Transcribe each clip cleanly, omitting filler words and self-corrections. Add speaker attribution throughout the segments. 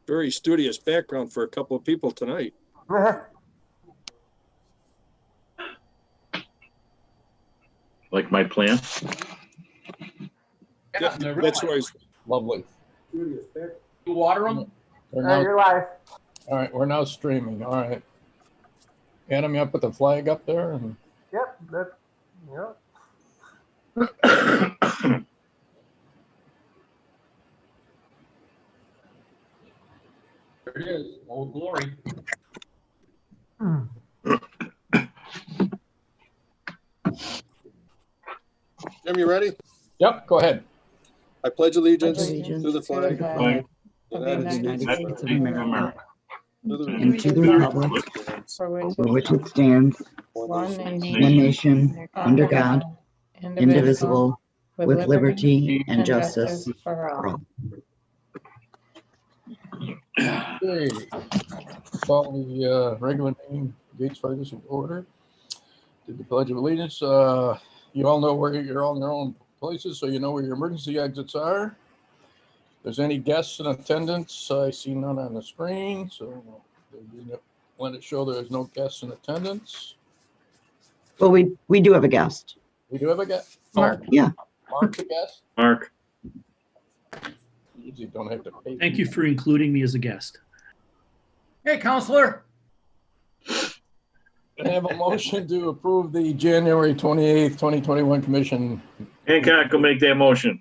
Speaker 1: Very studious background for a couple of people tonight.
Speaker 2: Like my plan?
Speaker 1: Yeah, that's where I was.
Speaker 3: Lovely.
Speaker 4: You water them?
Speaker 5: You're live.
Speaker 3: All right, we're now streaming. All right. Adam, you put the flag up there? And
Speaker 5: Yep. Yep.
Speaker 4: There it is. Old Glory.
Speaker 1: Jim, you ready?
Speaker 3: Yep, go ahead.
Speaker 1: I pledge allegiance
Speaker 6: Allegiance
Speaker 1: to the flag of
Speaker 2: Flag
Speaker 1: the
Speaker 6: of the
Speaker 1: United States
Speaker 6: United
Speaker 1: of
Speaker 6: States of
Speaker 1: America,
Speaker 6: America,
Speaker 1: and to the
Speaker 6: and to the
Speaker 1: republic
Speaker 6: republic
Speaker 1: for which
Speaker 6: for which it stands,
Speaker 1: one
Speaker 6: one
Speaker 1: nation,
Speaker 6: nation, under God, indivisible, with liberty and justice for all.
Speaker 3: Okay. Call the regular meeting, Gates Ferguson order. Did the Pledge of Allegiance. You all know where you're on your own places, so you know where your emergency exits are. If there's any guests in attendance, I see none on the screen, so let it show there's no guests in attendance.
Speaker 6: Well, we do have a guest.
Speaker 3: We do have a guest.
Speaker 6: Mark. Yeah.
Speaker 3: Mark's a guest.
Speaker 2: Mark.
Speaker 3: You don't have to pay.
Speaker 7: Thank you for including me as a guest.
Speaker 4: Hey, counselor.
Speaker 3: Can I have a motion to approve the January 28th, 2021 commission?
Speaker 2: Hancock will make that motion.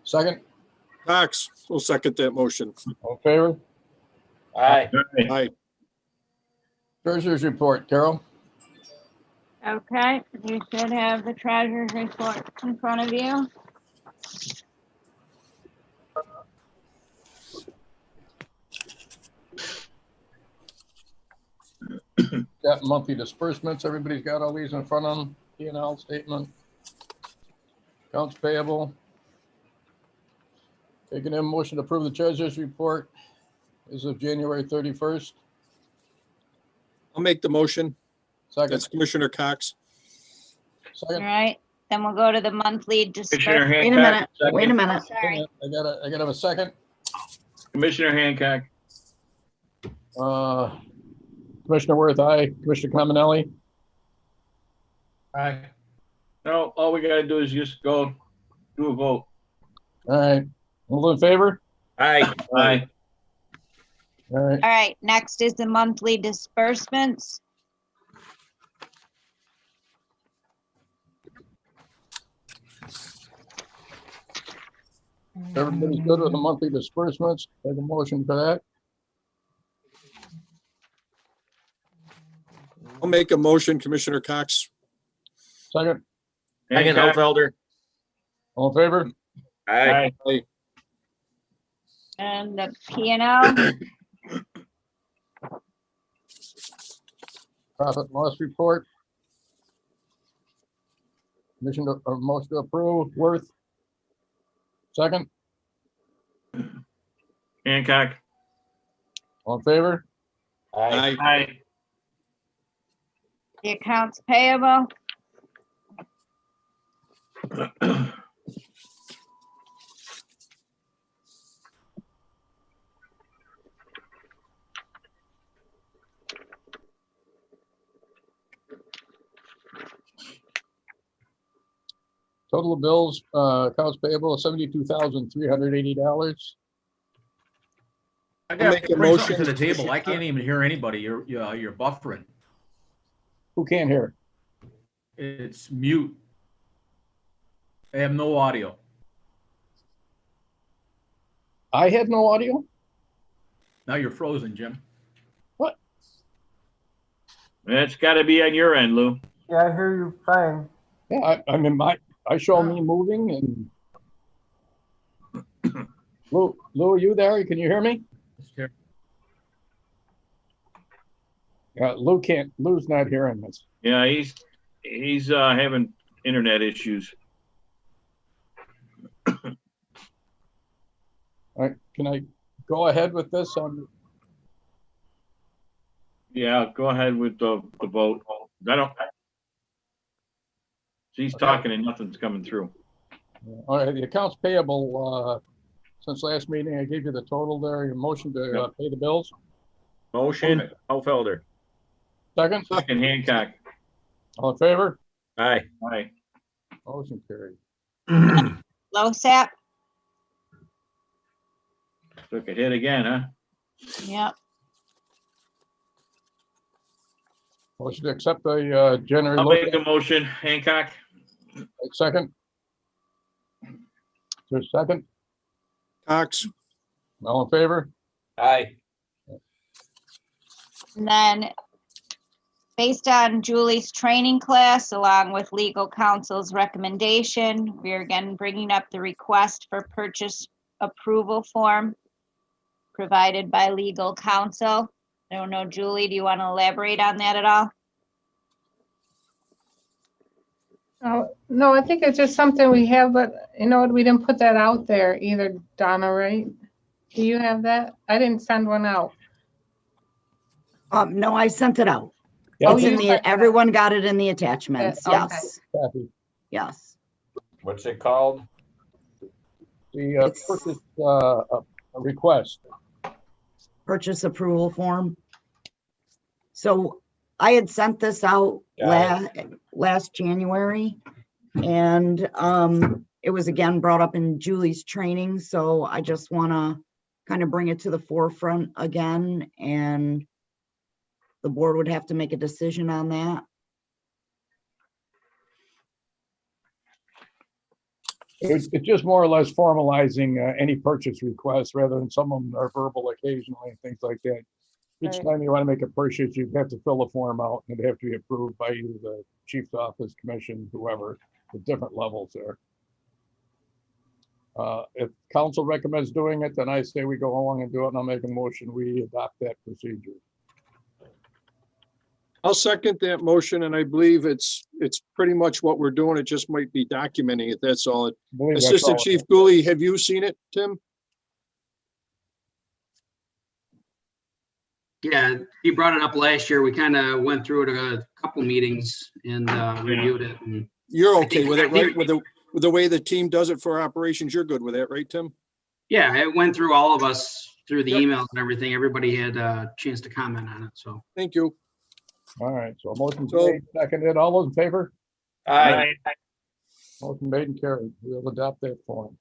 Speaker 3: Second,
Speaker 1: Cox will second that motion.
Speaker 3: all in favor?
Speaker 4: Aye.
Speaker 1: Aye.
Speaker 3: Treasurer's report, Carol.
Speaker 8: Okay, you should have the treasurer's report in front of you.
Speaker 3: Got monthly disbursements. Everybody's got all these in front of them. P&L statement. Accounts payable. Taking a motion to approve the treasurer's report as of January 31st.
Speaker 1: I'll make the motion.
Speaker 3: Second,
Speaker 1: That's Commissioner Cox.
Speaker 8: All
Speaker 3: second.
Speaker 8: right, then we'll go to the monthly
Speaker 2: Commissioner
Speaker 8: disbursement.
Speaker 6: Wait a
Speaker 2: Hancock.
Speaker 6: minute.
Speaker 2: second.
Speaker 6: Wait a minute.
Speaker 8: Sorry,
Speaker 3: I gotta have a second.
Speaker 2: Commissioner Hancock.
Speaker 3: Commissioner Worth, aye. Commissioner Caminelli.
Speaker 4: Aye.
Speaker 2: No, all we gotta do is just go do a vote.
Speaker 3: All right. All in favor?
Speaker 2: Aye. Aye.
Speaker 3: All right.
Speaker 8: all right, next is the monthly disbursements.
Speaker 3: Everybody's good with the monthly disbursements. Take a motion for that.
Speaker 1: I'll make a motion, Commissioner Cox.
Speaker 3: Second,
Speaker 2: Hancock. Felder.
Speaker 3: all in favor?
Speaker 2: Aye.
Speaker 1: Aye.
Speaker 8: And the P and L.
Speaker 3: Profit and loss report. Motion to approve. Worth. Second,
Speaker 2: Hancock.
Speaker 3: all in favor?
Speaker 1: Aye.
Speaker 2: Aye.
Speaker 8: The accounts payable.
Speaker 3: Total of bills, accounts payable of $72,380.
Speaker 4: I
Speaker 1: I'll
Speaker 4: got
Speaker 1: make
Speaker 4: to
Speaker 1: a
Speaker 4: bring
Speaker 1: motion.
Speaker 4: something to the table. I can't even hear anybody. You're buffering.
Speaker 3: Who can't hear?
Speaker 4: It's mute. I have no audio.
Speaker 3: I had no audio?
Speaker 4: Now you're frozen, Jim.
Speaker 2: That's gotta be on your end, Lou.
Speaker 5: Yeah, I hear you fine.
Speaker 3: Yeah, I mean, I show me moving and. Lou, are you there? Can you hear me? Lou's not hearing us.
Speaker 2: Yeah, he's having internet issues.
Speaker 3: All right, can I go ahead with this?
Speaker 2: Yeah, go ahead with the vote. She's talking and nothing's coming through.
Speaker 3: All right, the accounts payable, since last meeting, I gave you the total there. Your motion to pay the bills.
Speaker 2: Motion, Householder.
Speaker 3: Second,
Speaker 2: Second, Hancock.
Speaker 3: all in favor?
Speaker 2: Aye. Aye.
Speaker 3: Motion carried.
Speaker 8: LoSAP,
Speaker 2: Took a hit again, huh?
Speaker 8: yep.
Speaker 3: Motion to accept the January.
Speaker 2: I'll make the motion, Hancock.
Speaker 3: Second. Is there a second?
Speaker 1: Cox,
Speaker 3: All in favor?
Speaker 2: Aye.
Speaker 8: And then, based on Julie's training class, along with legal counsel's recommendation, we are again bringing up the request for purchase approval form provided by legal counsel. I don't know, Julie, do you want to elaborate on that at all?
Speaker 9: No, I think it's just something we have, but you know what, we didn't put that out there either, Donna, right? Do you have that? I didn't send one out.
Speaker 6: No, I sent it out.
Speaker 3: Yeah.
Speaker 6: It's in
Speaker 9: you sent it out.
Speaker 6: everyone got it in the attachments.
Speaker 9: Yeah, okay.
Speaker 6: Yes,
Speaker 3: Kathy.
Speaker 6: yes.
Speaker 2: What's it called?
Speaker 3: The
Speaker 6: It's-
Speaker 3: purchase request.
Speaker 6: Purchase approval form. So I had sent this out last January, and it was again brought up in Julie's training, so I just want to kind of bring it to the forefront again, and the board would have to make a decision on that.
Speaker 3: It's just more or less formalizing any purchase request rather than some of them are verbal occasionally and things like that. Each
Speaker 9: Right.
Speaker 3: time you want to make a purchase, you'd have to fill a form out and it'd have to be approved by either the chief's office, commission, whoever, at different levels there. If council recommends doing it, then I say we go along and do it, and I'll make a motion, we adopt that procedure.
Speaker 1: I'll second that motion, and I believe it's pretty much what we're doing. It just might be documenting it, that's all.
Speaker 3: I believe that's
Speaker 1: Assistant
Speaker 3: all.
Speaker 1: Chief Gooley, have you seen it, Tim?
Speaker 10: Yeah, he brought it up last year. We kind of went through it a couple meetings and reviewed it. And
Speaker 1: You're
Speaker 10: I
Speaker 1: okay
Speaker 10: think-
Speaker 1: with it,
Speaker 10: I think-
Speaker 1: right? With the way the team does it for operations, you're good with that, right, Tim?
Speaker 10: yeah, it went through all of us through the
Speaker 1: Yep.
Speaker 10: emails and everything. Everybody had a chance to comment on it. So
Speaker 1: Thank you.
Speaker 3: All right, so motion
Speaker 1: So-
Speaker 3: made, seconded, all those in favor?
Speaker 2: Aye.
Speaker 3: Motion made and carried, we'll adopt that form.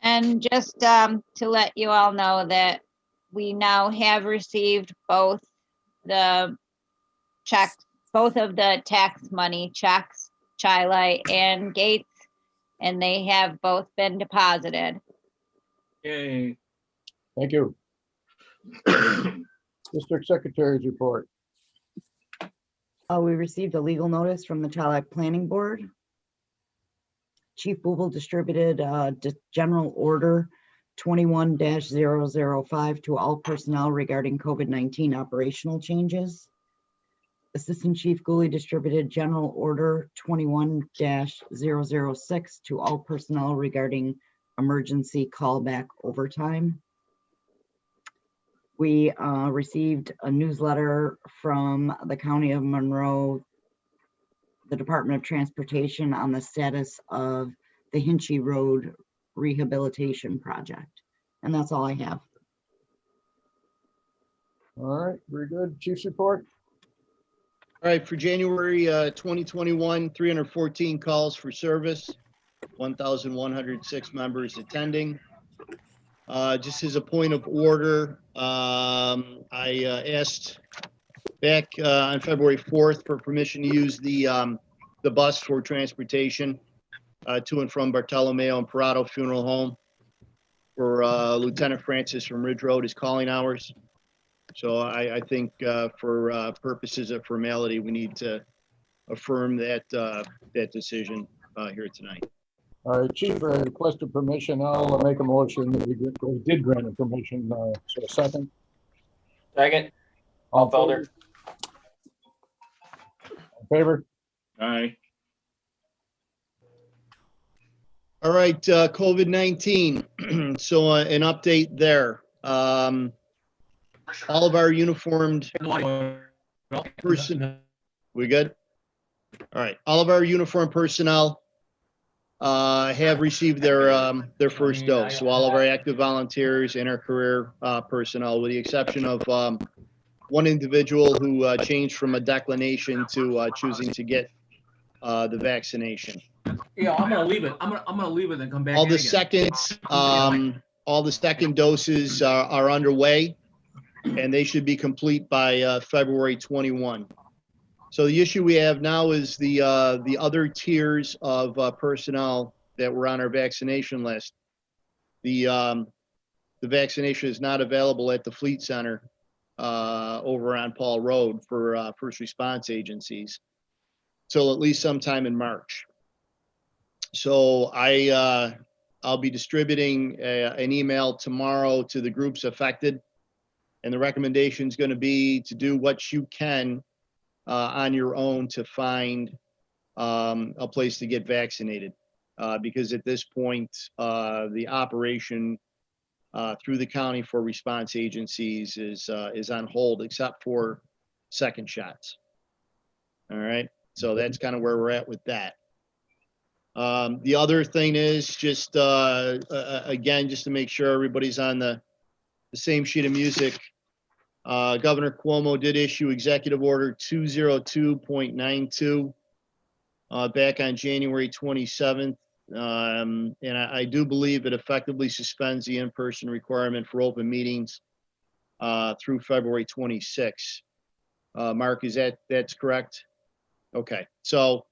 Speaker 8: And just to let you all know that we now have received both the checks, both of the tax money checks, Chi-Light and Gates, and they have both been deposited.
Speaker 2: Yay.
Speaker 3: Thank you. District Secretary's report.
Speaker 6: We received a legal notice from the Child Act Planning Board. Chief Booble distributed General Order 21-005 to all personnel regarding COVID-19 operational changes. Assistant Chief Gooley distributed General Order 21-006 to all personnel regarding emergency callback overtime. We received a newsletter from the County of Monroe, the Department of Transportation, on the status of the Hinchy Road Rehabilitation Project. And that's all I have.
Speaker 3: All right, very good. Chief's report.
Speaker 11: All right, for January 2021, 314 calls for service, 1,106 members attending. Just as a point of order, I asked back on February 4th for permission to use the bus for transportation to and from Bartolomeo and Parado Funeral Home for Lieutenant Francis from Ridge Road, his calling hours. So I think for purposes of formality, we need to affirm that that decision here tonight.
Speaker 3: All right, Chief requested permission. I'll make a motion that we did grant him permission. So a second.
Speaker 2: Second.
Speaker 3: All
Speaker 2: Felder.
Speaker 3: in favor?
Speaker 2: Aye.
Speaker 11: All right, COVID-19. So an update there. All of our uniformed person. We good? All right. All of our uniformed personnel have received their first dose. So all of our active volunteers and our career personnel, with the exception of one individual who changed from a declination to choosing to get the vaccination.
Speaker 4: Yeah, I'm gonna leave it. I'm gonna leave it and come back
Speaker 11: All
Speaker 4: in
Speaker 11: the
Speaker 4: again.
Speaker 11: second doses are underway, and they should be complete by February 21. So the issue we have now is the other tiers of personnel that were on our vaccination list. The vaccination is not available at the Fleet Center over on Paul Road for first response agencies till at least sometime in March. So I'll be distributing an email tomorrow to the groups affected, and the recommendation is going to be to do what you can on your own to find a place to get vaccinated, because at this point the operation through the county for response agencies is on hold, except for second shots. All right, so that's kind of where we're at with that. The other thing is just again, just to make sure everybody's on the same sheet of music. Governor Cuomo did issue Executive Order 202.92 back on January 27th. And I do believe it effectively suspends the in-person requirement for open meetings through February 26th. Mark, that's correct? Okay, so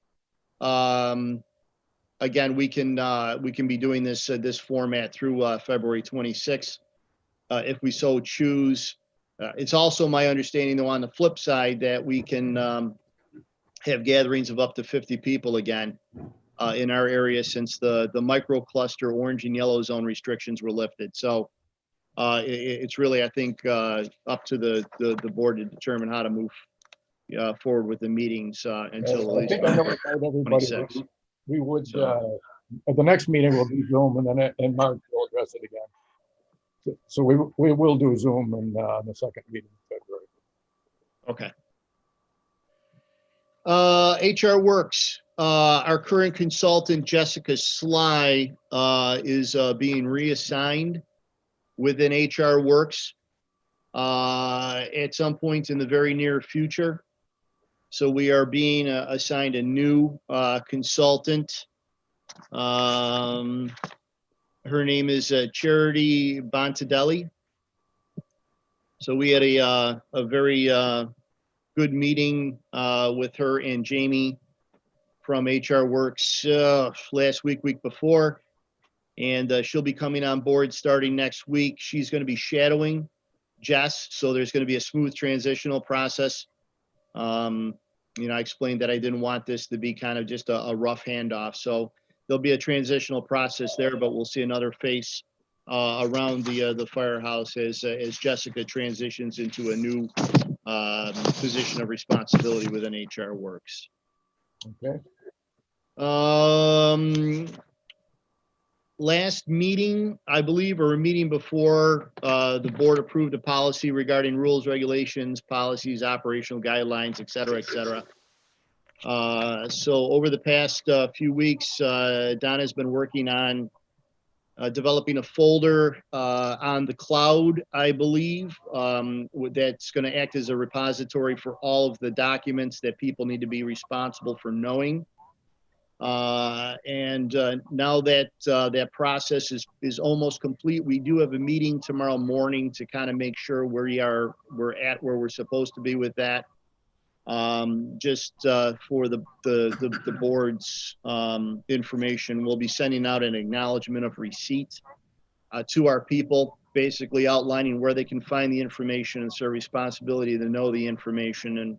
Speaker 11: again, we can be doing this format through February 26th if we so choose. It's also my understanding, though, on the flip side, that we can have gatherings of up to 50 people again in our area since the micro cluster orange and yellow zone restrictions were lifted. So it's really, I think, up to the board to determine how to move forward with the meetings until at
Speaker 3: I
Speaker 11: least
Speaker 3: think I notified everybody
Speaker 11: 26.
Speaker 3: that we would, at the next meeting will be Zoom, and then in March we'll address it again. So we will do Zoom in the second meeting in February.
Speaker 11: Okay. HR Works. Our current consultant, Jessica Sly, is being reassigned within HR Works at some point in the very near future. So we are being assigned a new consultant. Her name is Charity Bontadelli. So we had a very good meeting with her and Jamie from HR Works last week before, and she'll be coming on board starting next week. She's going to be shadowing Jess, so there's going to be a smooth transitional process. I explained that I didn't want this to be kind of just a rough handoff, so there'll be a transitional process there, but we'll see another face around the firehouse as Jessica transitions into a new position of responsibility within HR Works.
Speaker 3: Okay.
Speaker 11: Last meeting, I believe, or a meeting before, the board approved a policy regarding rules, regulations, policies, operational guidelines, et cetera, et cetera. So over the past few weeks, Donna's been working on developing a folder on the cloud, I believe, that's going to act as a repository for all of the documents that people need to be responsible for knowing. And now that that process is almost complete, we do have a meeting tomorrow morning to kind of make sure we're at where we're supposed to be with that. Just for the board's information, we'll be sending out an acknowledgement of receipt to our people, basically outlining where they can find the information. It's their responsibility to know the information, and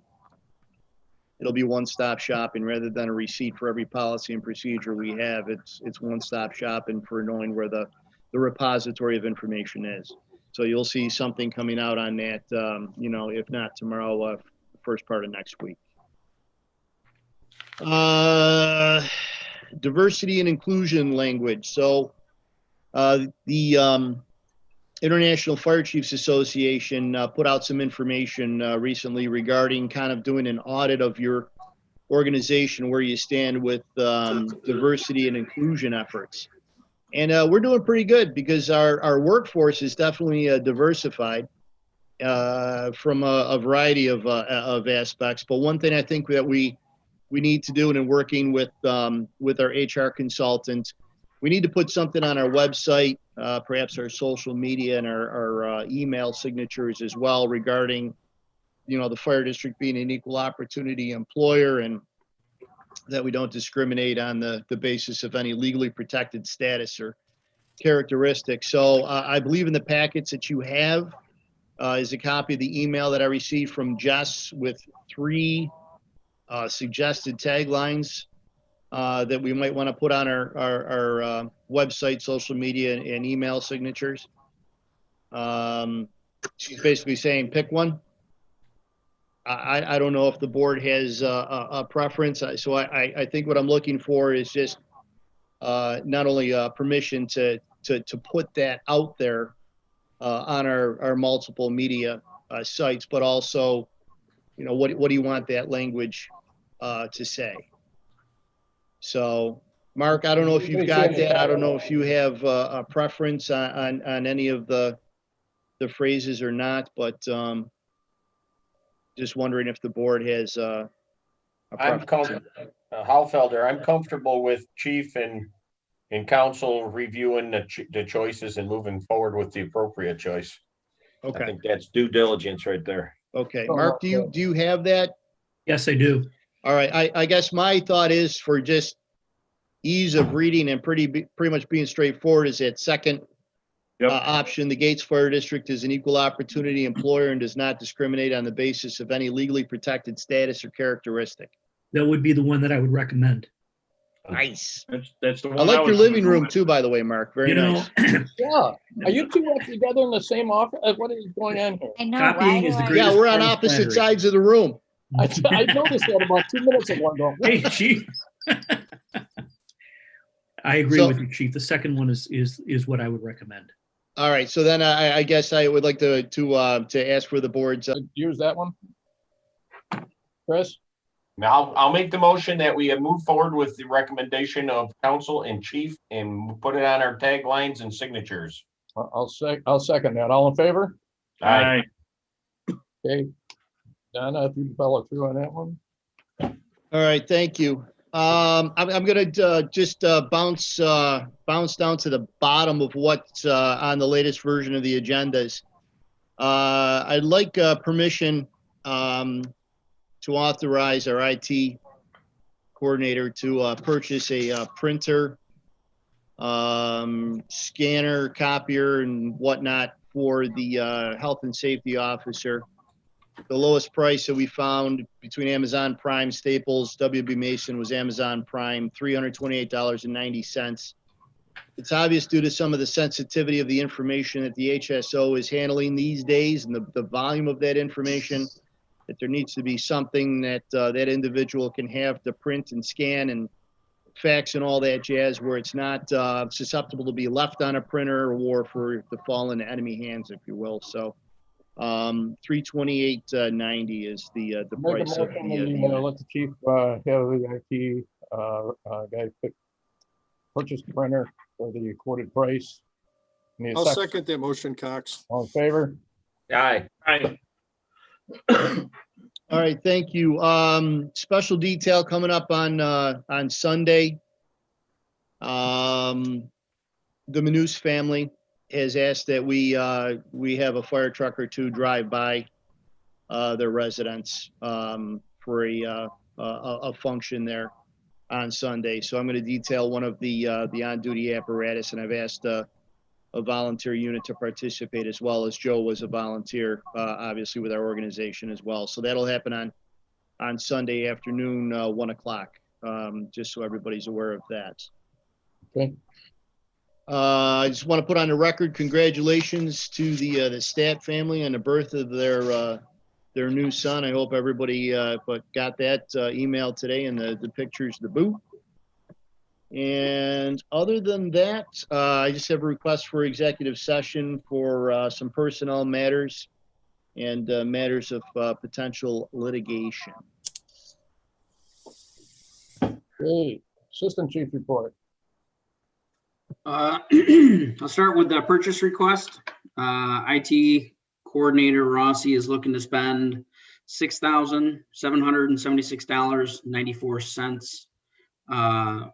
Speaker 11: it'll be one-stop shopping rather than a receipt for every policy and procedure we have. It's one-stop shopping for knowing where the repository of information is. So you'll see something coming out on that, if not tomorrow, first part of next week. Diversity and inclusion language. So the International Fire Chiefs Association put out some information recently regarding kind of doing an audit of your organization, where you stand with diversity and inclusion efforts. And we're doing pretty good because our workforce is definitely diversified from a variety of aspects. But one thing I think that we need to do, and in working with our HR consultant, we need to put something on our website, perhaps our social media and our email signatures as well, regarding, the fire district being an equal opportunity employer, and that we don't discriminate on the basis of any legally protected status or characteristic. So I believe in the packets that you have is a copy of the email that I received from Jess with 3 suggested taglines that we might want to put on our website, social media, and email signatures. She's basically saying, pick one. I don't know if the board has a preference. So I think what I'm looking for is just not only permission to put that out there on our multiple media sites, but also, what do you want that language to say? So, Mark, I don't know if you've got that. I don't know if you have a preference on any of the phrases or not, but just wondering if the board has a preference.
Speaker 4: Halfelder, I'm comfortable with chief and council reviewing the choices and moving forward with the appropriate choice. I
Speaker 11: Okay.
Speaker 4: think that's due diligence right there.
Speaker 11: Okay. Mark, do you have that?
Speaker 7: Yes, I do.
Speaker 11: All right. I guess my thought is, for just ease of reading and pretty much being straightforward, is that second option. The Gates Fire District is an equal opportunity employer and does not discriminate on the basis of any legally protected status or characteristic.
Speaker 7: That would be the one that I would recommend.
Speaker 11: Nice.
Speaker 2: That's the one.
Speaker 11: I like your
Speaker 2: was-
Speaker 11: living room too, by the way, Mark. Very nice.
Speaker 3: Yeah. Are you two together in the same office? What is going on here?
Speaker 8: I know,
Speaker 7: Copying
Speaker 8: why
Speaker 7: is
Speaker 8: do
Speaker 7: the
Speaker 8: I-
Speaker 7: greatest-
Speaker 11: Yeah, we're on
Speaker 7: part of
Speaker 11: opposite
Speaker 7: flattery.
Speaker 11: sides of the room.
Speaker 3: I noticed that about 2 minutes ago. I'm going,
Speaker 7: Hey, chief. I agree
Speaker 11: So-
Speaker 7: with you, chief. The second one is what I would recommend.
Speaker 11: All right. So then I guess I would like to ask for the board's.
Speaker 3: use that one? Chris?
Speaker 4: Now, I'll make the motion that we move forward with the recommendation of council and chief and put it on our taglines and signatures.
Speaker 3: I'll second that. All in favor?
Speaker 2: Aye.
Speaker 3: Okay. Donna, if you follow through on that one.
Speaker 11: All right, thank you. I'm gonna just bounce down to the bottom of what's on the latest version of the agendas. I'd like permission to authorize our IT coordinator to purchase a printer, scanner, copier, and whatnot for the health and safety officer. The lowest price that we found between Amazon Prime, Staples, WB Mason was Amazon Prime, $328.90. It's obvious, due to some of the sensitivity of the information that the HSO is handling these days and the volume of that information, that there needs to be something that that individual can have to print and scan and fax and all that jazz, where it's not susceptible to be left on a printer or for to fall into enemy hands, if you will. So $328.90 is the
Speaker 3: Make a
Speaker 11: price of
Speaker 3: motion
Speaker 11: the
Speaker 3: and,
Speaker 11: unit.
Speaker 3: let the chief have the IT guy purchase the printer for the quoted price. Need a
Speaker 1: I'll second that motion, Cox.
Speaker 3: All in favor?
Speaker 4: Aye.
Speaker 2: Aye.
Speaker 11: All right, thank you. Special detail coming up on Sunday. The Manus family has asked that we have a fire truck or two drive by their residence for a function there on Sunday. So I'm going to detail one of the on-duty apparatus, and I've asked a volunteer unit to participate, as well as Joe was a volunteer, obviously with our organization as well. So that'll happen on Sunday afternoon, 1 o'clock, just so everybody's aware of that.
Speaker 3: Okay.
Speaker 11: I just want to put on the record, congratulations to the Stat family on the birth of their new son. I hope everybody got that email today and the pictures to boot. And other than that, I just have a request for executive session for some personnel matters and matters of potential litigation.
Speaker 3: Okay, Assistant Chief report.
Speaker 10: I'll start with the purchase request. IT coordinator Rossi is looking to spend $6,776.94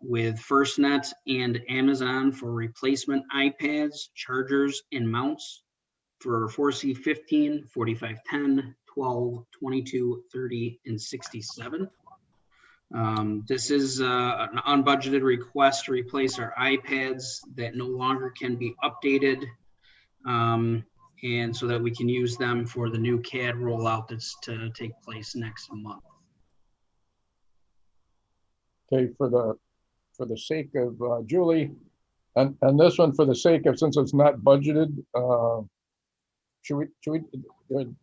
Speaker 10: with FirstNet and Amazon for replacement iPads, chargers, and mounts for 4C15, 4510, 12, 22, 30, and 67. This is an unbudgeted request to replace our iPads that no longer can be updated, and so that we can use them for the new CAD rollout that's to take place next month.
Speaker 3: Okay, for the sake of Julie, and this one for the sake of, since it's not budgeted,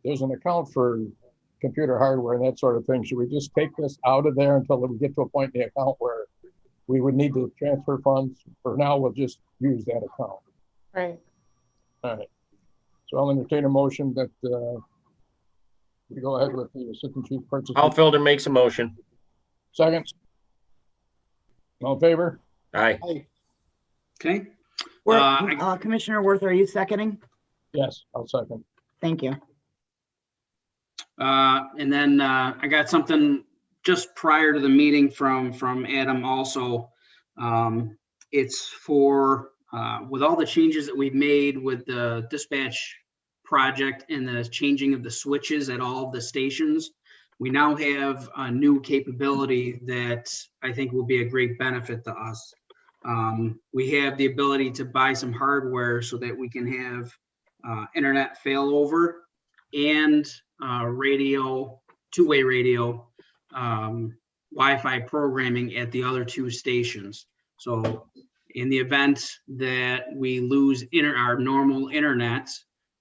Speaker 3: there's an account for computer hardware and that sort of thing. Should we just take this out of there until we get to a point in the account where we would need to transfer funds? For now, we'll just use that account.
Speaker 9: Right.
Speaker 3: All right. So I'll entertain a motion that we go ahead with the Assistant Chief Purchase.
Speaker 4: Householder makes a motion.
Speaker 3: Second. All in favor?
Speaker 4: Aye.
Speaker 10: Okay.
Speaker 6: Commissioner Worth, are you seconding?
Speaker 3: Yes, I'll second.
Speaker 6: Thank you.
Speaker 10: And then I got something just prior to the meeting from Adam also. It's for, with all the changes that we've made with the dispatch project and the changing of the switches at all of the stations, we now have a new capability that I think will be a great benefit to us. We have the ability to buy some hardware so that we can have internet failover and radio, two-way radio, Wi-Fi programming at the other two stations. So in the event that we lose our normal internet,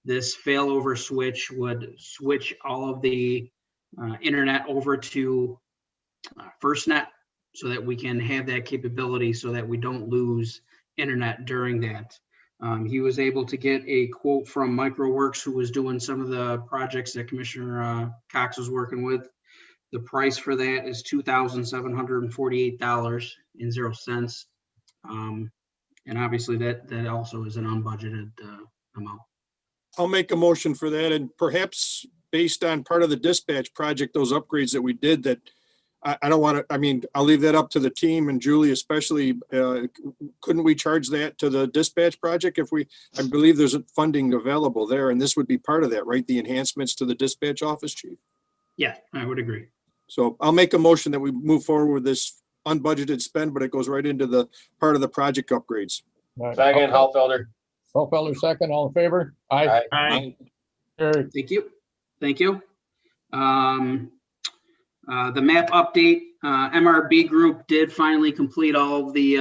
Speaker 10: this failover switch would switch all of the internet over to FirstNet so that we can have that capability so that we don't lose internet during that. He was able to get a quote from MicroWorks, who was doing some of the projects that Commissioner Cox was working with. The price for that is $2,748.00. And obviously that also is an unbudgeted amount.
Speaker 1: I'll make a motion for that, and perhaps based on part of the dispatch project, those upgrades that we did, that I don't want to, I mean, I'll leave that up to the team and Julie especially. Couldn't we charge that to the dispatch project if I believe there's funding available there, and this would be part of that, right? The enhancements to the dispatch office, Chief?
Speaker 10: Yeah, I would agree.
Speaker 1: So I'll make a motion that we move forward with this unbudgeted spend, but it goes right into the part of the project upgrades.
Speaker 3: Right.
Speaker 4: Second, Householder.
Speaker 3: Householder second, all in favor? Aye.
Speaker 4: Aye.
Speaker 3: Carried.
Speaker 10: Thank you. Thank you. The map update, MRB Group did finally complete all of the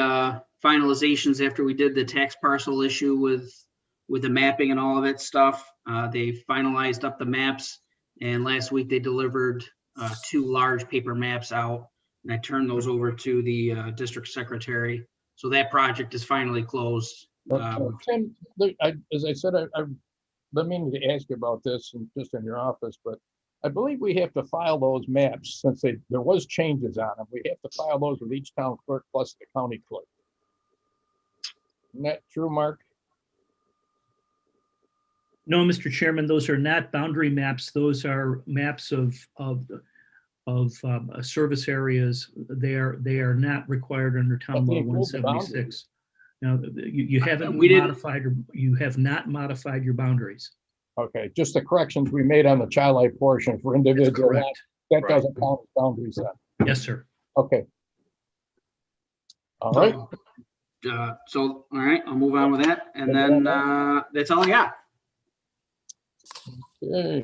Speaker 10: finalizations after we did the tax parcel issue with the mapping and all of that stuff. They finalized up the maps, and last week they delivered 2 large paper maps out, and I turned those over to the district secretary. So that project is finally closed.
Speaker 3: Tim, as I said, I've been meaning to ask you about this and just in your office, but I believe we have to file those maps since there was changes on them. We have to file those with each town clerk plus the county clerk. Isn't that true, Mark?
Speaker 7: No, Mr. Chairman, those are not boundary maps. Those are maps of service areas. They are not required under Town Law 176. Now, you haven't modified, or you have not modified your boundaries.
Speaker 3: Okay, just the corrections we made on the child life portion for individual.
Speaker 7: correct.
Speaker 3: That doesn't count as boundaries then.
Speaker 7: Yes, sir.
Speaker 3: Okay. All right.
Speaker 10: So, all right, I'll move on with that. And then that's all I got.
Speaker 3: Okay.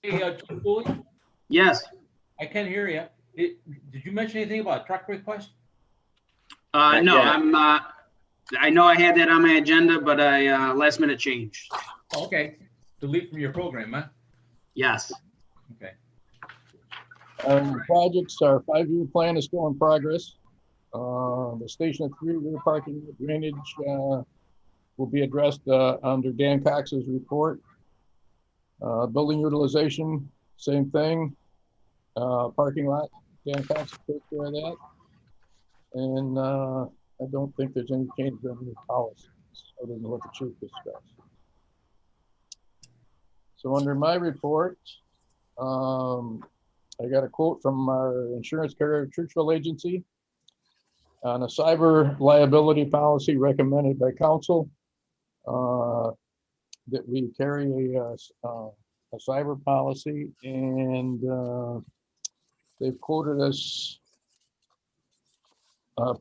Speaker 12: Hey, Julie,
Speaker 10: Yes.
Speaker 12: I can't hear you. Did you mention anything about a truck request?
Speaker 10: No, I know I had that on my agenda, but I last minute changed.
Speaker 12: Oh, okay. Delete from your program, huh?
Speaker 10: Yes.
Speaker 12: Okay.
Speaker 3: Projects, our 5-year plan is still in progress. The Station 3 rear parking drainage will be addressed under Dan Cox's report. Building utilization, same thing. Parking lot, Dan Council takes care of that. And I don't think there's any change in any policies other than what the chief discussed. So under my report, I got a quote from our insurance carrier, Churchville Agency, on a cyber liability policy recommended by council, that we carry a cyber policy, and they've quoted us a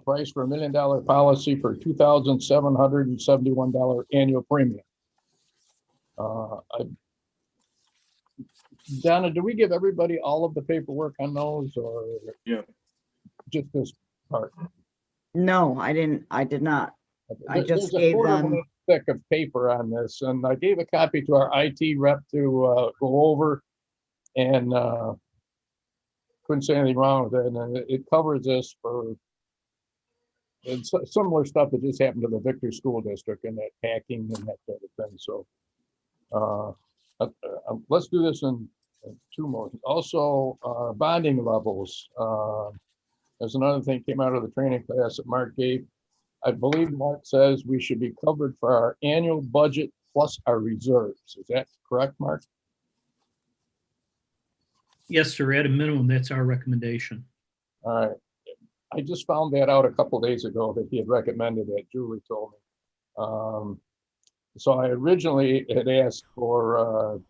Speaker 3: price for $1 million policy for $2,771 annual premium. Donna, do we give everybody all of the paperwork on those, or just this part?
Speaker 6: No, I did not. I just
Speaker 3: There's a
Speaker 6: gave
Speaker 3: quarter of
Speaker 6: them,
Speaker 3: an thick of paper on this, and I gave a copy to our IT rep to go over, and couldn't say anything wrong with it. And it covers this for similar stuff that just happened to the Victor School District and that hacking and that sort of thing. So let's do this in two motions. Also, bonding levels. There's another thing came out of the training class that Mark gave. I believe Mark says we should be covered for our annual budget plus our reserves. Is that correct, Mark?
Speaker 7: Yes, sir. At a minimum, that's our recommendation.
Speaker 3: All right. I just found that out a couple of days ago that he had recommended that. Julie told me. So I originally had asked for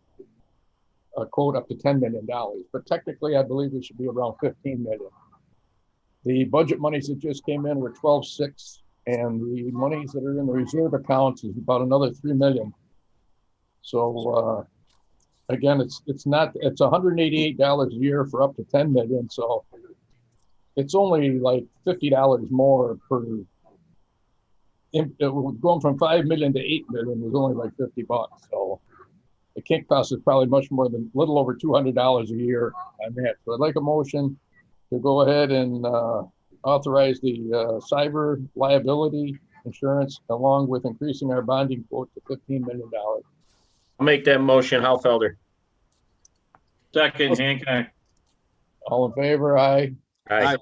Speaker 3: a quote up to $10 million, but technically I believe we should be around 15 million. The budget monies that just came in were 12.6, and the monies that are in the reserve accounts is about another 3 million. So again, it's $188 a year for up to 10 million. So it's only like $50 more per. Going from 5 million to 8 million was only like $50. So it can't cost us probably much more than a little over $200 a year on that. So I'd like a motion to go ahead and authorize the cyber liability insurance along with increasing our bonding quote to $15 million.
Speaker 4: I'll make that motion, Haufelder.
Speaker 12: Second, Hancock.
Speaker 3: All in favor? Aye.
Speaker 4: Aye.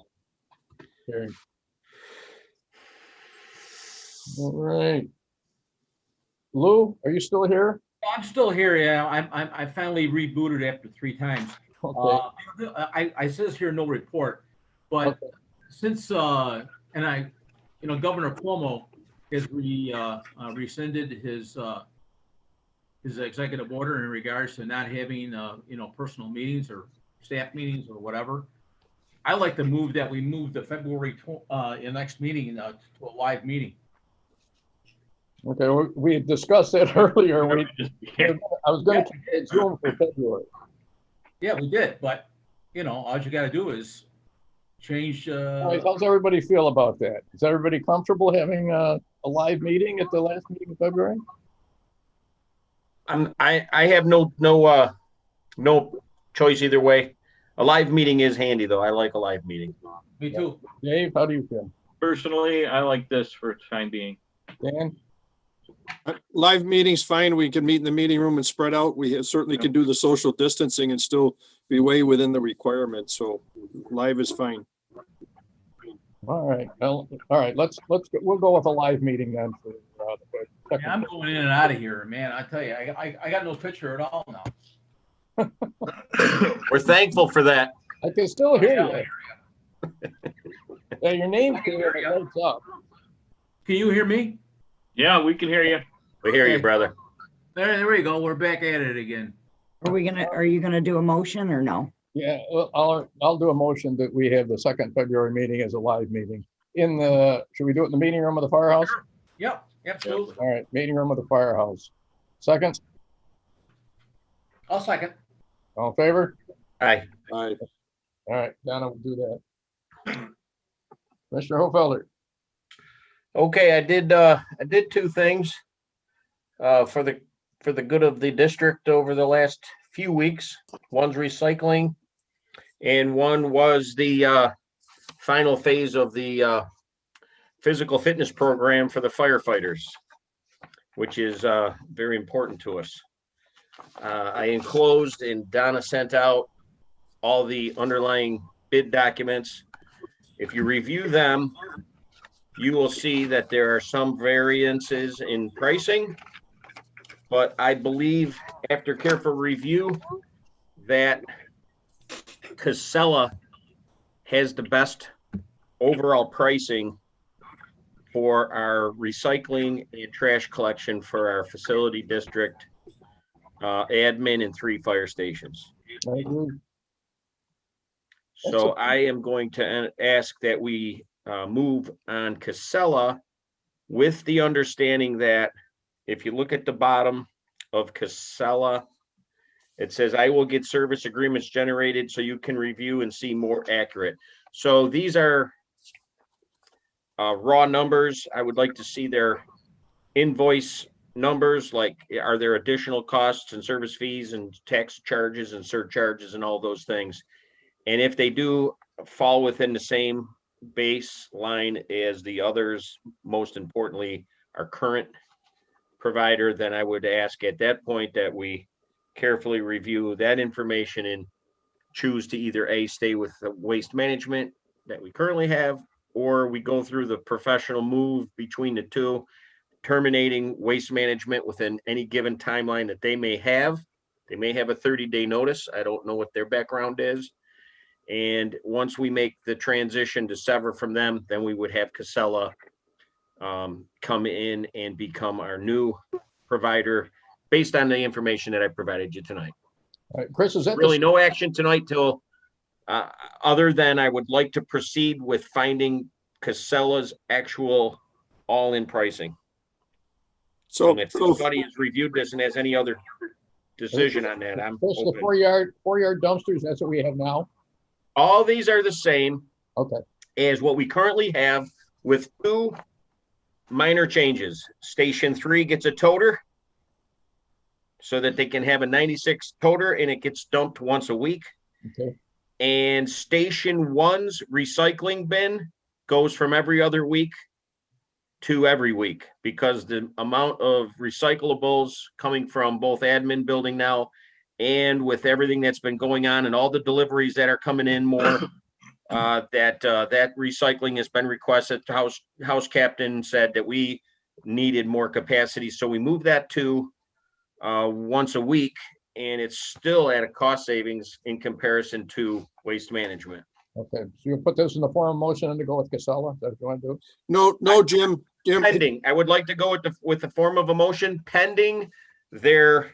Speaker 3: Carried. All right. Lou, are you still here?
Speaker 12: I'm still here, yeah. I finally rebooted after 3 times.
Speaker 3: Okay.
Speaker 12: I says here no report, but
Speaker 3: Okay.
Speaker 12: since Governor Cuomo has rescinded his executive order in regards to not having personal meetings or staff meetings or whatever. I like to move that we move the February next meeting to a live meeting.
Speaker 3: Okay, we had discussed that earlier. I was going to keep it Zoom for February.
Speaker 12: Yeah, we did, but all you got to do is change.
Speaker 3: All right, how's everybody feel about that? Is everybody comfortable having a live meeting at the last meeting in February?
Speaker 4: I have no choice either way. A live meeting is handy though. I like a live meeting.
Speaker 12: Me too.
Speaker 3: Dave, how do you feel?
Speaker 2: Personally, I like this for the time being.
Speaker 3: Dan?
Speaker 1: Live meeting's fine. We can meet in the meeting room and spread out. We certainly can do the social distancing and still be way within the requirements. So live is fine.
Speaker 3: All right. Well, all right. We'll go with a live meeting then. For,
Speaker 12: Yeah, I'm going in and out of here, man. I tell you, I got no picture at all now.
Speaker 4: We're thankful for that.
Speaker 3: I can still hear you. Yeah, your name's here. It lights up.
Speaker 12: Can you hear me?
Speaker 2: Yeah, we can hear you.
Speaker 4: We hear you, brother.
Speaker 12: There we go. We're back at it again.
Speaker 6: are you gonna do a motion or no?
Speaker 3: Yeah, well, I'll do a motion that we have the second February meeting as a live meeting. Should we do it in the meeting room of the firehouse?
Speaker 12: Sure. Yep, absolutely.
Speaker 3: All right, meeting room of the firehouse. Second,
Speaker 12: I'll second.
Speaker 3: all in favor?
Speaker 4: Aye.
Speaker 1: All right.
Speaker 3: All right, Donna will do that. Mr. Hofelder.
Speaker 4: Okay, I did 2 things for the good of the district over the last few weeks. One's recycling, and one was the final phase of the physical fitness program for the firefighters, which is very important to us. I enclosed and Donna sent out all the underlying bid documents. If you review them, you will see that there are some variances in pricing. But I believe after careful review that Casella has the best overall pricing for our recycling and trash collection for our facility district, admin and 3 fire stations.
Speaker 3: I agree.
Speaker 4: So I am going to ask that we move on Casella with the understanding that if you look at the bottom of Casella, it says, I will get service agreements generated so you can review and see more accurate. So these are raw numbers. I would like to see their invoice numbers, like are there additional costs and service fees and tax charges and surcharges and all those things. And if they do fall within the same baseline as the others, most importantly, our current provider, then I would ask at that point that we carefully review that information and choose to either A, stay with the waste management that we currently have, or we go through the professional move between the two, terminating waste management within any given timeline that they may have. They may have a 30-day notice. I don't know what their background is. And once we make the transition to sever from them, then we would have Casella come in and become our new provider based on the information that I provided you tonight.
Speaker 3: All right, Chris, is that
Speaker 4: really no action tonight till other than I would like to proceed with finding Casella's actual all-in pricing.
Speaker 1: So,
Speaker 4: And if somebody has reviewed this and has any other decision on that, I'm
Speaker 3: Chris, the
Speaker 4: open.
Speaker 3: 4-yard dumpsters, that's what we have now?
Speaker 4: All these are the same
Speaker 3: Okay.
Speaker 4: as what we currently have, with 2 minor changes. Station 3 gets a toter so that they can have a 96 toter and it gets dumped once a week.
Speaker 3: Okay.
Speaker 4: And Station 1's recycling bin goes from every other week to every week, because the amount of recyclables coming from both admin building now and with everything that's been going on and all the deliveries that are coming in more, that recycling has been requested. House captain said that we needed more capacity, so we moved that to once a week, and it's still at a cost savings in comparison to waste management.
Speaker 3: Okay, so you put this in the form of motion and to go with Casella, is that what you want to do?
Speaker 1: No, Jim,
Speaker 4: Pending, I would like to go with the form of a motion pending their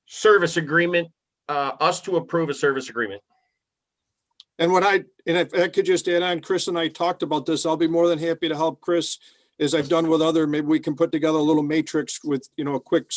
Speaker 4: service agreement, us to approve a service agreement.
Speaker 1: and if I could just add on, Chris and I talked about this. I'll be more than happy to help Chris, as I've done with other, maybe we can put together a little matrix with, a quick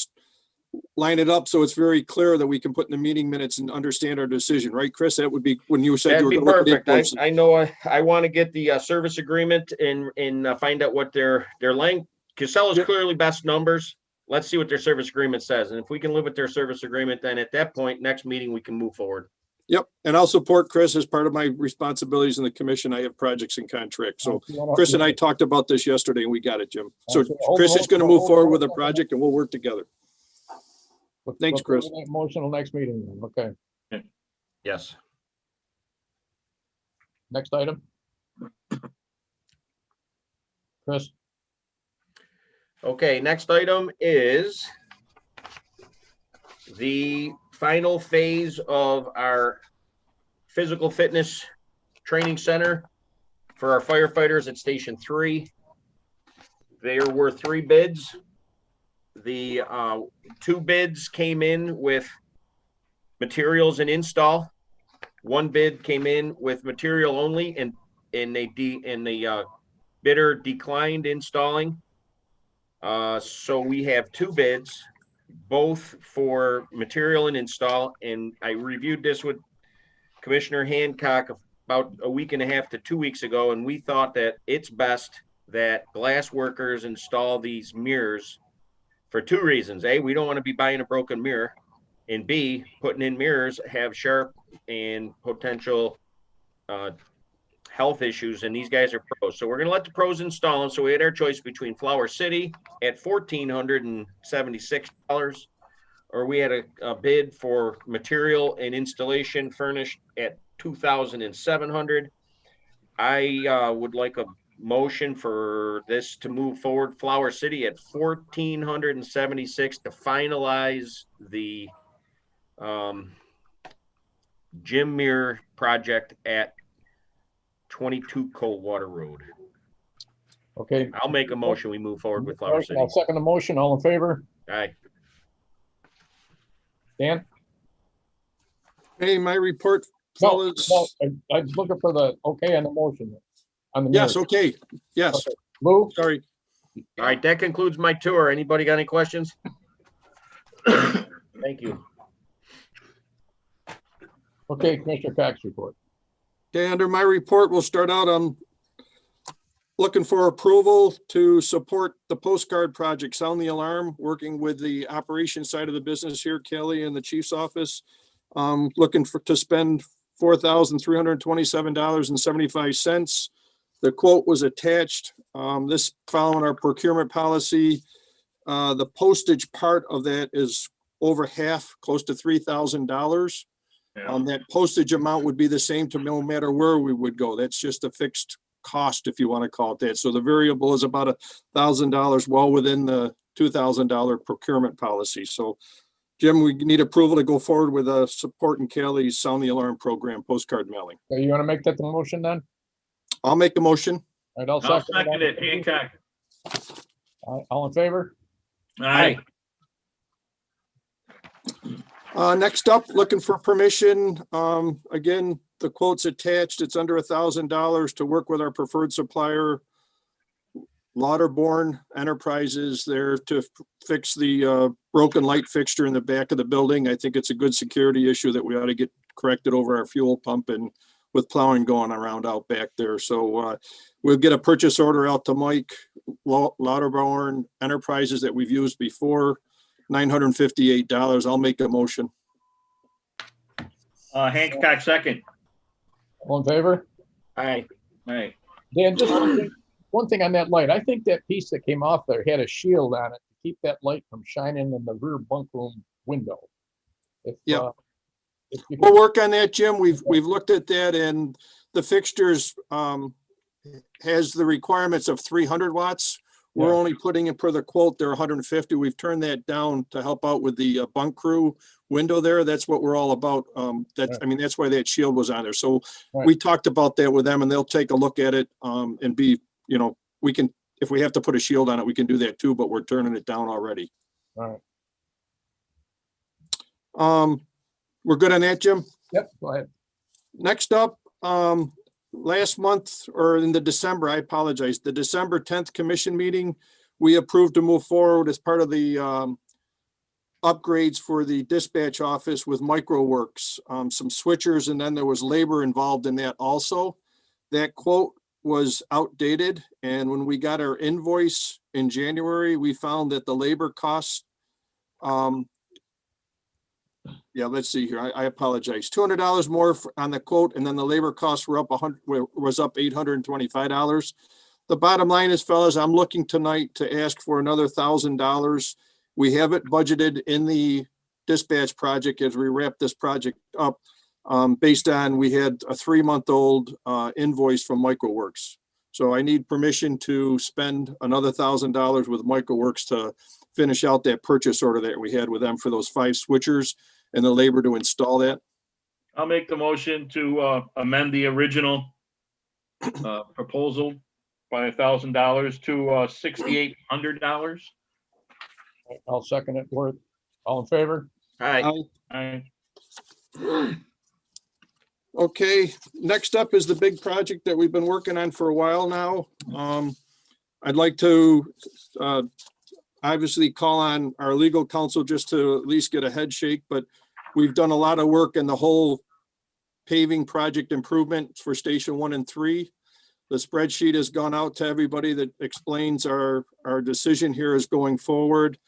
Speaker 1: line it up so it's very clear that we can put in the meeting minutes and understand our decision, right, Chris? That would be when you said you
Speaker 4: That'd
Speaker 1: were
Speaker 4: be
Speaker 1: gonna look at
Speaker 4: perfect.
Speaker 1: invoices.
Speaker 4: I know I want to get the service agreement and find out what their length. Casella's clearly best numbers. Let's see what their service agreement says. And if we can live with their service agreement, then at that point, next meeting, we can move forward.
Speaker 1: Yep, and I'll support Chris as part of my responsibilities in the commission. I have projects and contracts. So Chris and I talked about this yesterday and we got it, Jim. So Chris is going to move forward with a project and we'll work together. Thanks, Chris.
Speaker 3: Motion till next meeting, then. Okay.
Speaker 4: Yes.
Speaker 3: Next item. Chris,
Speaker 4: Okay, next item is the final phase of our physical fitness training center for our firefighters at Station 3. There were 3 bids. The 2 bids came in with materials and install. 1 bid came in with material only, and the bidder declined installing. So we have 2 bids, both for material and install. And I reviewed this with Commissioner Hancock about a week and a half to 2 weeks ago, and we thought that it's best that glass workers install these mirrors for 2 reasons. A, we don't want to be buying a broken mirror, and B, putting in mirrors have sharp and potential health issues, and these guys are pros. So we're going to let the pros install them. So we had our choice between Flower City at $1,476 or we had a bid for material and installation furnished at 2,700. I would like a motion for this to move forward, Flower City at 1,476 to finalize the Jim Muir project at 22 Coldwater Road.
Speaker 3: Okay,
Speaker 4: I'll make a motion. We move forward with Flower City.
Speaker 3: I'll second the motion. All in favor?
Speaker 4: Aye.
Speaker 3: Dan?
Speaker 1: Hey, my report,
Speaker 3: No,
Speaker 1: fellas.
Speaker 3: no, I was looking for the okay on the motion. On the
Speaker 1: Yes,
Speaker 3: mirror.
Speaker 1: okay. Yes,
Speaker 3: Okay. Lou?
Speaker 1: sorry.
Speaker 4: All right, that concludes my tour. Anybody got any questions? Thank you.
Speaker 3: Okay, Commissioner Cox report.
Speaker 1: Okay, under my report, we'll start out, I'm looking for approval to support the postcard project, Sound the Alarm, working with the operations side of the business here, Kelly, in the chief's office. Looking to spend $4,327.75. The quote was attached. This following our procurement policy. The postage part of that is over half, close to $3,000. That postage amount would be the same to no matter where we would go. That's just a fixed cost, if you want to call it that. So the variable is about $1,000, well within the $2,000 procurement policy. So Jim, we need approval to go forward with supporting Kelly's Sound the Alarm program postcard mailing.
Speaker 3: So you want to make that the motion then?
Speaker 1: I'll make the motion.
Speaker 3: All right, I'll
Speaker 2: I'll
Speaker 3: second
Speaker 2: second it, Hancock.
Speaker 3: All in favor?
Speaker 2: Aye.
Speaker 1: Next up, looking for permission. Again, the quote's attached. It's under $1,000 to work with our preferred supplier, Lauterborn Enterprises, there to fix the broken light fixture in the back of the building. I think it's a good security issue that we ought to get corrected over our fuel pump and with plowing going around out back there. So we'll get a purchase order out to Mike Lauterborn Enterprises that we've used before, $958. I'll make a motion.
Speaker 2: Hancock second.
Speaker 3: All in favor?
Speaker 4: Aye.
Speaker 2: Aye.
Speaker 3: Dan, just one thing on that light. I think that piece that came off there had a shield on it to keep that light from shining in the rear bunk room window.
Speaker 1: Yeah.
Speaker 3: If you
Speaker 1: We'll
Speaker 3: could-
Speaker 1: work on that, Jim. We've looked at that, and the fixtures has the requirements of 300 watts. We're
Speaker 3: Yeah.
Speaker 1: only putting in per the quote, they're 150. We've turned that down to help out with the bunk crew window there. That's what we're all about. That's, I mean, that's why that shield was on there. So
Speaker 3: Right.
Speaker 1: we talked about that with them, and they'll take a look at it and be, we can, if we have to put a shield on it, we can do that too, but we're turning it down already.
Speaker 3: All right.
Speaker 1: We're good on that, Jim?
Speaker 3: Yep, go ahead.
Speaker 1: Next up, last month or in the December, I apologize, the December 10th commission meeting, we approved to move forward as part of the upgrades for the dispatch office with MicroWorks, some switchers, and then there was labor involved in that also. That quote was outdated, and when we got our invoice in January, we found that the labor costs, yeah, let's see here. I apologize. $200 more on the quote, and then the labor costs were up $825. The bottom line is, fellas, I'm looking tonight to ask for another $1,000. We have it budgeted in the dispatch project as we wrap this project up, based on we had a 3-month-old invoice from MicroWorks. So I need permission to spend another $1,000 with MicroWorks to finish out that purchase order that we had with them for those 5 switchers and the labor to install that.
Speaker 2: I'll make the motion to amend the original proposal by $1,000 to $6,800.
Speaker 3: I'll second it. Worth. All in favor?
Speaker 4: Aye.
Speaker 2: Aye.
Speaker 1: Okay, next up is the big project that we've been working on for a while now. I'd like to obviously call on our legal counsel just to at least get a head shake, but we've done a lot of work in the whole paving project improvement for Station 1 and 3. The spreadsheet has gone out to everybody that explains our decision here is going forward.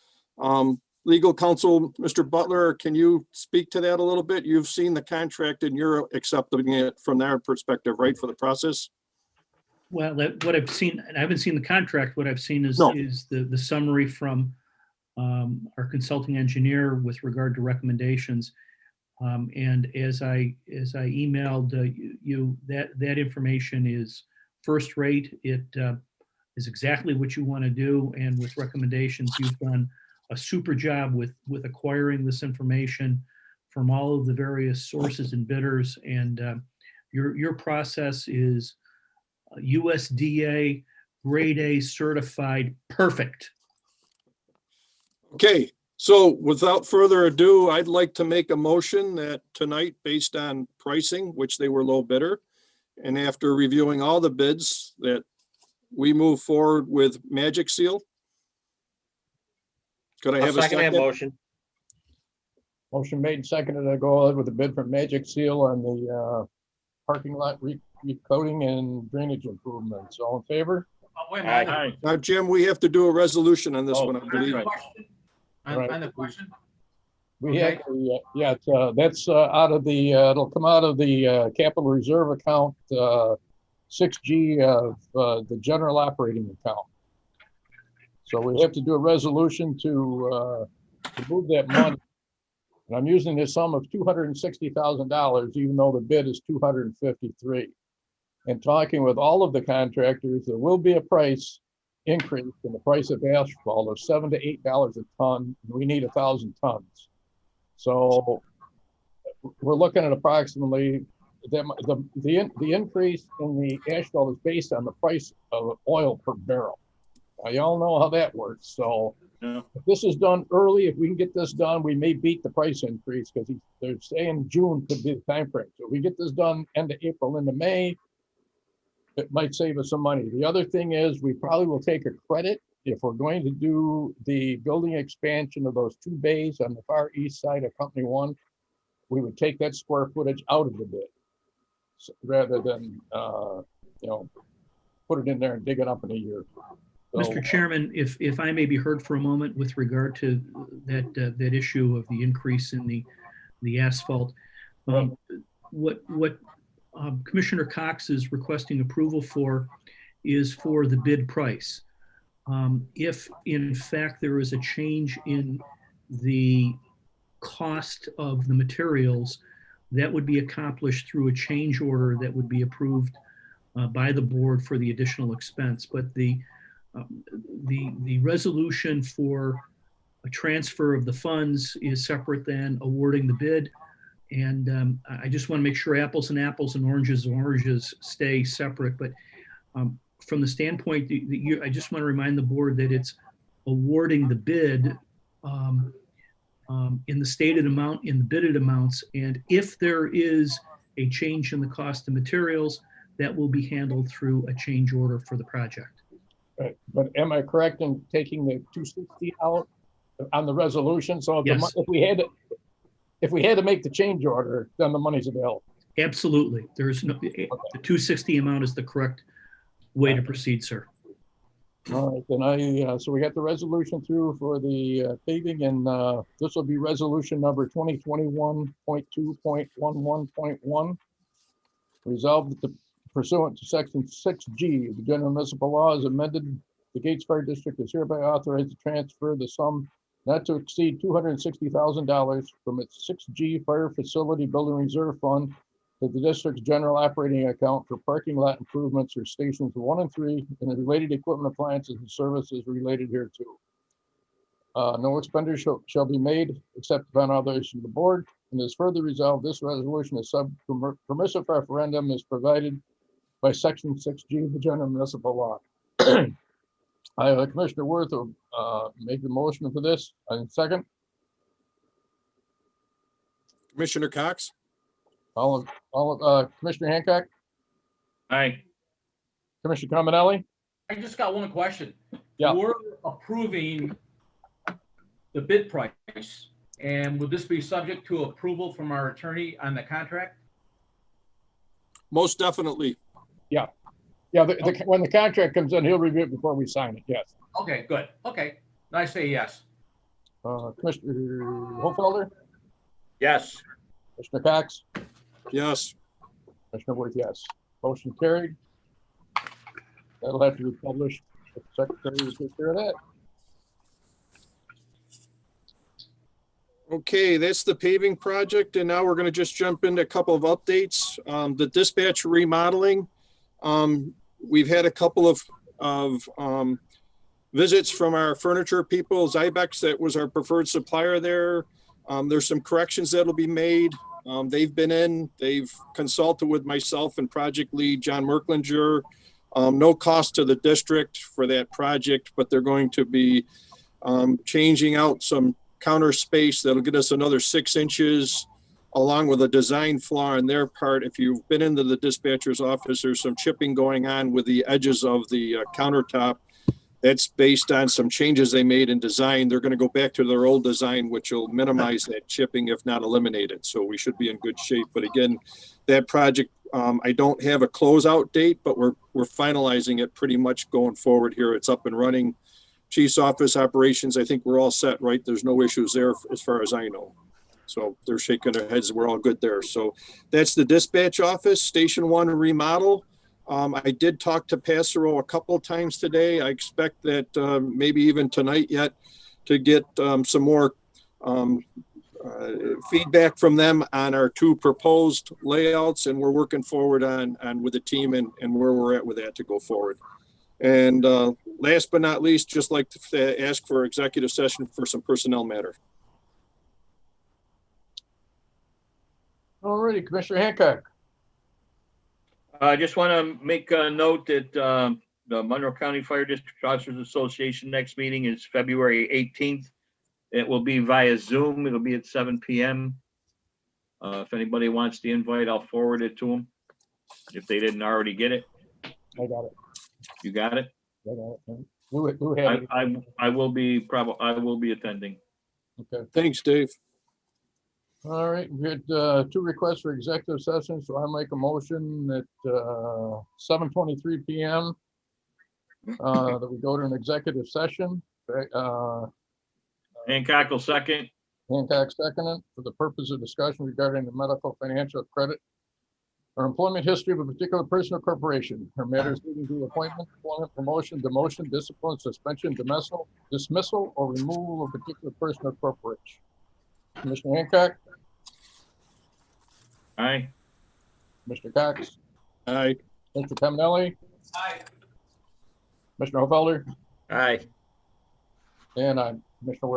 Speaker 1: Legal counsel, Mr. Butler, can you speak to that a little bit? You've seen the contract and you're accepting it from their perspective, right, for the process?
Speaker 7: Well, what I've seen, and I haven't seen the contract, what I've seen is,
Speaker 1: No.
Speaker 7: is the summary from our consulting engineer with regard to recommendations. And as I emailed you, that information is first rate. It is exactly what you want to do. And with recommendations, you've done a super job with acquiring this information from all of the various sources and bidders. And your process is USDA grade A certified, perfect.
Speaker 1: Okay, so without further ado, I'd like to make a motion that tonight, based on pricing, which they were low bidder, and after reviewing all the bids, that we move forward with Magic Seal. Could I
Speaker 4: I'll
Speaker 1: have a
Speaker 4: second that
Speaker 1: second?
Speaker 4: motion.
Speaker 3: Motion made and seconded to go ahead with the bid from Magic Seal on the parking lot recoating and drainage improvements. All in favor?
Speaker 12: Oh, wait a minute.
Speaker 4: Aye.
Speaker 1: Now, Jim, we have to do a resolution on this
Speaker 12: Oh,
Speaker 1: one, I
Speaker 12: on the
Speaker 1: believe.
Speaker 12: question-
Speaker 3: Right.
Speaker 12: On the question,
Speaker 3: We have, yeah, that's out of the, it'll come out of the capital reserve account, 6G of the general operating account. So we have to do a resolution to move that money. And I'm using the sum of $260,000, even though the bid is 253. And talking with all of the contractors, there will be a price increase in the price of asphalt of $7 to $8 a ton. We need 1,000 tons. So we're looking at approximately the increase in the asphalt is based on the price of oil per barrel. Now, y'all know how that works. So if this is done early, if we can get this done, we may beat the price increase because they're saying June could be the time frame. So if we get this done end of April into May, it might save us some money. The other thing is we probably will take a credit if we're going to do the building expansion of those 2 bays on the far east side of Company 1. We would take that square footage out of the bid rather than, put it in there and dig it up in a year. So,
Speaker 7: Mr. Chairman, if I may be heard for a moment with regard to that issue of the increase in the asphalt. What Commissioner Cox is requesting approval for is for the bid price. If in fact there is a change in the cost of the materials, that would be accomplished through a change order that would be approved by the board for the additional expense. But the resolution for a transfer of the funds is separate than awarding the bid. And I just want to make sure apples and apples and oranges stay separate. But from the standpoint that I just want to remind the board that it's awarding the bid in the stated amount, in the bidded amounts. And if there is a change in the cost of materials, that will be handled through a change order for the project.
Speaker 3: Right. But am I correct in taking the 260 out on the resolution? So
Speaker 7: Yes.
Speaker 3: if we had to make the change order, then the money's available.
Speaker 7: Absolutely. There's no, the 260 amount is the correct way to proceed, sir.
Speaker 3: All right, then so we got the resolution through for the paving, and this will be resolution number 2021.2.11.1. Resolved that pursuant to section 6G of the general municipal law as amended, the Gates Fire District is hereby authorized to transfer the sum not to exceed $260,000 from its 6G Fire Facility Building Reserve Fund to the district's general operating account for parking lot improvements for stations 1 and 3 and the related equipment, appliances, and services related hereto. No expenditure shall be made except upon authorization of the board. And as further resolved, this resolution is permissive referendum is provided by section 6G of the general municipal law. Commissioner Worth will make the motion for this. Second.
Speaker 1: Commissioner Cox?
Speaker 3: Commissioner Hancock?
Speaker 12: Aye.
Speaker 3: Commissioner Cominelli?
Speaker 12: I just got one question.
Speaker 3: Yeah.
Speaker 12: We're approving the bid price, and would this be subject to approval from our attorney on the contract?
Speaker 1: Most definitely.
Speaker 3: Yeah. Yeah, when the contract comes in, he'll review it before we sign it, yes.
Speaker 12: Okay, good. Okay, I say yes.
Speaker 3: Commissioner Hofelder?
Speaker 4: Yes.
Speaker 3: Commissioner Cox?
Speaker 1: Yes.
Speaker 3: Commissioner Worth, yes. Motion carried. That'll have to be published. The secretary will take care of that.
Speaker 1: Okay, that's the paving project, and now we're gonna just jump into a couple of updates. The dispatch remodeling. We've had a couple of visits from our furniture people, Zybex, that was our preferred supplier there. There's some corrections that'll be made. They've been in, they've consulted with myself and project lead, John Merklinger. No cost to the district for that project, but they're going to be changing out some counter space that'll get us another 6 inches, along with a design flaw on their part. If you've been into the dispatcher's office, there's some chipping going on with the edges of the countertop. That's based on some changes they made in design. They're going to go back to their old design, which will minimize that chipping, if not eliminate it. So we should be in good shape. But again, that project, I don't have a closeout date, but we're finalizing it pretty much going forward here. It's up and running. Chief's office operations, I think we're all set, right? There's no issues there as far as I know. So they're shaking their heads. We're all good there. So that's the dispatch office, Station 1 remodel. I did talk to Passero a couple of times today. I expect that maybe even tonight yet to get some more feedback from them on our 2 proposed layouts, and we're working forward on with the team and where we're at with that to go forward. And last but not least, just like to ask for executive session for some personnel matter.
Speaker 3: All righty, Commissioner Hancock.
Speaker 4: I just want to make a note that the Monroe County Fire District Officers Association next meeting is February 18th. It will be via Zoom. It'll be at 7 p.m. If anybody wants the invite, I'll forward it to them. If they didn't already get it.
Speaker 3: I got it.
Speaker 4: You got it?
Speaker 3: I got it. Who had it?
Speaker 4: I will be attending.
Speaker 3: Okay.
Speaker 1: Thanks, Dave.
Speaker 3: All right, we had 2 requests for executive session, so I make a motion at 7:23 p.m. That we go to an executive session.
Speaker 4: Hancock will second.
Speaker 3: Hancock seconded for the purpose of discussion regarding the medical, financial, credit, or employment history of a particular person or corporation, or matters leading to appointment, employment, promotion, demotion, discipline, suspension, dismissal, or removal of a particular person or corporation. Commissioner Hancock,
Speaker 4: Aye.
Speaker 3: Mr. Cox,
Speaker 1: Aye.
Speaker 3: Mr. Caminelli. Aye. Commissioner Hofelder,
Speaker 4: Aye.
Speaker 3: and I'm Commissioner Ware.